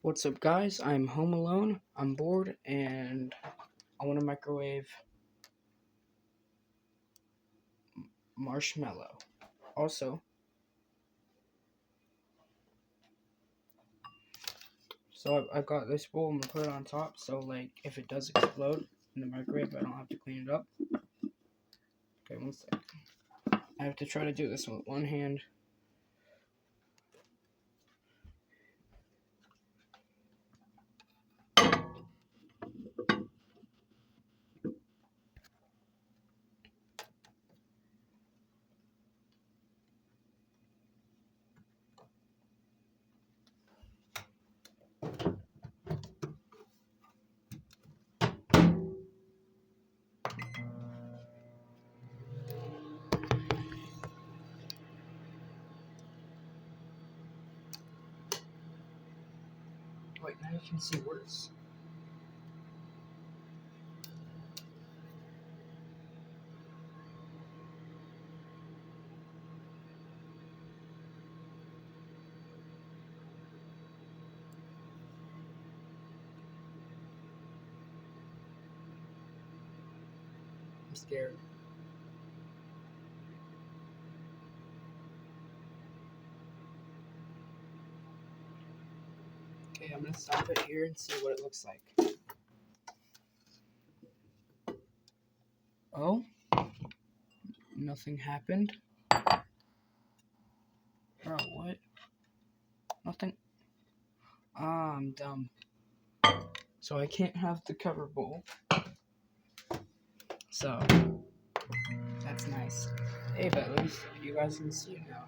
What's up, guys? I'm home alone, I'm bored, and I want to microwave marshmallow. Also, I got this bowl, I'm gonna put it on top, so like if it does explode in the microwave, I don't have to clean it up. Okay, one sec. I have to try to do this with one hand. Wait, now you can see worse. I'm scared. Okay, I'm gonna stop it here and see what it looks like. Oh, nothing happened. Bro, what? Nothing. I'm dumb. So I can't have the cover bowl. So that's nice. Hey, but at least you guys can see it now.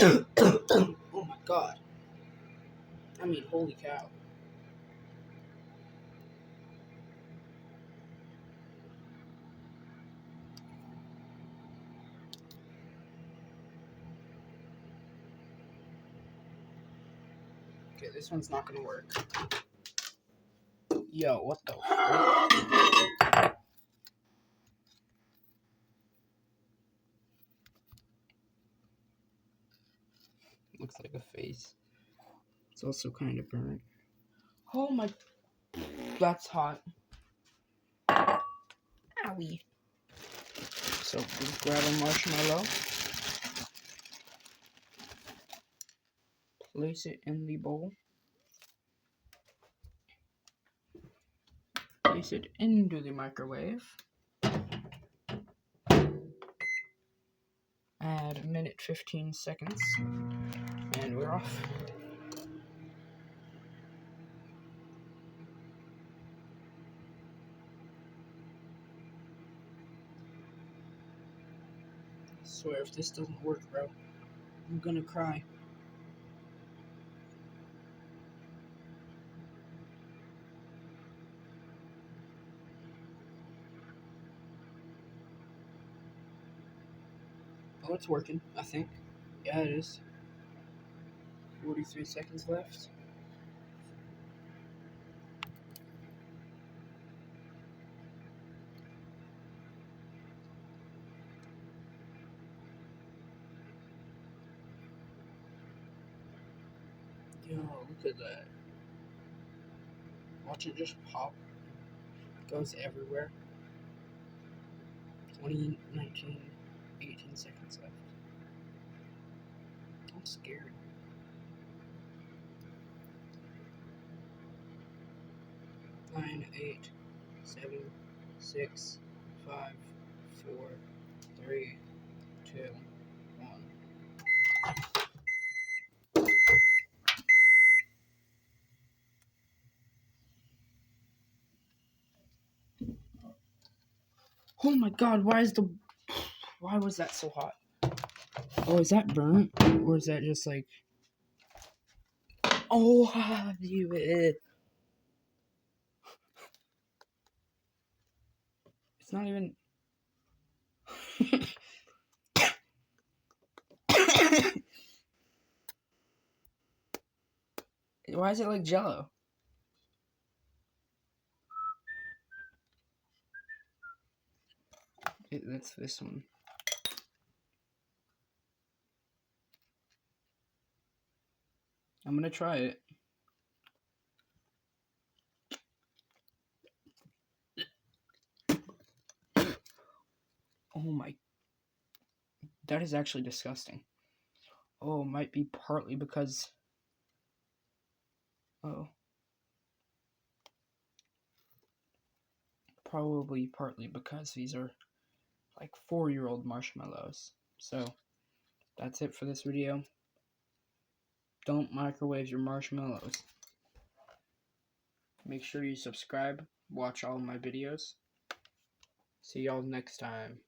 Oh my god. I mean, holy cow. Okay, this one's not gonna work. Yo, what the fuck? Looks like a face. It's also kind of burnt. Oh my... That's hot. Owie. So, we grab a marshmallow. Place it in the bowl. Place it into the microwave. Add a minute 15 seconds. And we're off. I swear, if this doesn't work, bro, I'm gonna cry. Oh, it's working, I think. Yeah, it is. 43 seconds left. Yo, look at that. Watch it just pop. It goes everywhere. 20, 19, 18 seconds left. I'm scared. 9, 8, 7, 6, 5, 4, 3, 2, 1. Oh my god, why was that so hot? Oh, is that burnt? Or is that just like... Oh, you... It's not even... Why is it like Jello? That's this one. I'm gonna try it. Oh my... That is actually disgusting. Oh, it might be partly because... Oh. Probably partly because these are like 4-year-old marshmallows. So, that's it for this video. Don't microwave your marshmallows. Make sure you subscribe, watch all of my videos. See y'all next time.